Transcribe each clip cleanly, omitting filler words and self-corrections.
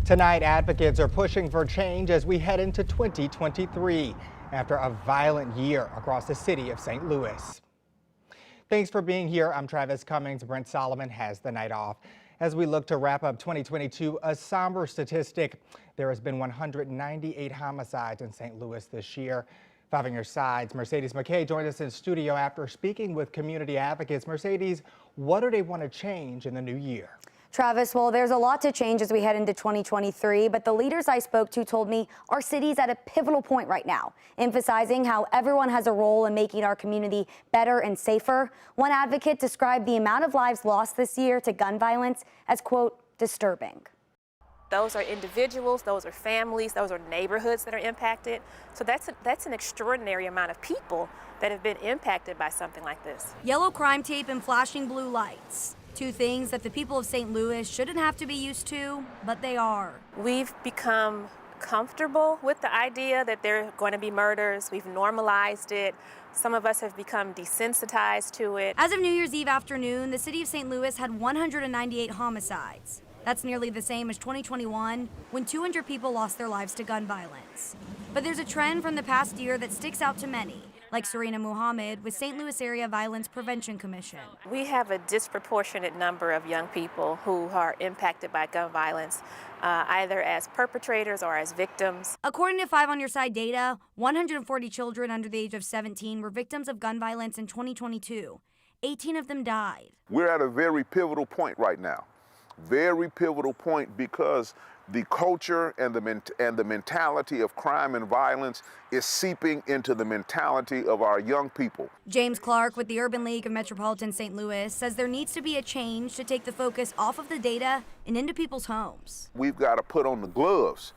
Tonight, advocates are pushing for change as we head into 2023 after a violent year across the city of St. Louis. Thanks for being here. I'm Travis Cummings. Brent Solomon has the night off. As we look to wrap up 2022, a somber statistic. There has been 198 homicides in St. Louis this year. 5 on your sides, Mercedes McKay joined us in studio after speaking with community advocates. Mercedes, what do they want to change in the new year? Travis, well, there's a lot to change as we head into 2023, but the leaders I spoke to told me our city's at a pivotal point right now, emphasizing how everyone has a role in making our community better and safer. One advocate described the amount of lives lost this year to gun violence as, quote, disturbing. Those are individuals, those are families, those are neighborhoods that are impacted. So that's an extraordinary amount of people that have been impacted by something like this. Yellow crime tape and flashing blue lights. Two things that the people of St. Louis shouldn't have to be used to, but they are. We've become comfortable with the idea that there are going to be murders. We've normalized it. Some of us have become desensitized to it. As of New Year's Eve afternoon, the city of St. Louis had 198 homicides. That's nearly the same as 2021, when 200 people lost their lives to gun violence. But there's a trend from the past year that sticks out to many, like Serena Muhammad with St. Louis Area Violence Prevention Commission. We have a disproportionate number of young people who are impacted by gun violence, either as perpetrators or as victims. According to 5 on Your Side data, 140 children under the age of 17 were victims of gun violence in 2022. 18 of them died. We're at a very pivotal point right now. Very pivotal point because the culture and the mentality of crime and violence is seeping into the mentality of our young people. James Clark with the Urban League of Metropolitan St. Louis says there needs to be a change to take the focus off of the data and into people's homes. We've got to put on the gloves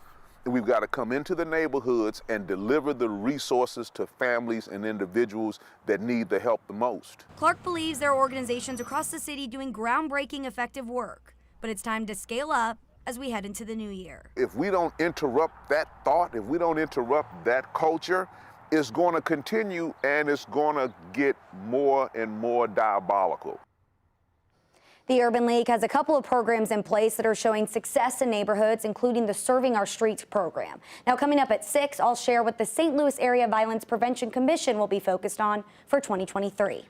and we've got to come into the neighborhoods and deliver the resources to families and individuals that need the help the most. Clark believes there are organizations across the city doing groundbreaking effective work, but it's time to scale up as we head into the new year. If we don't interrupt that thought, if we don't interrupt that culture, it's going to continue and it's going to get more and more diabolical. The Urban League has a couple of programs in place that are showing success in neighborhoods, including the Serving Our Streets program. Now, coming up at 6, I'll share what the St. Louis Area Violence Prevention Commission will be focused on for 2023.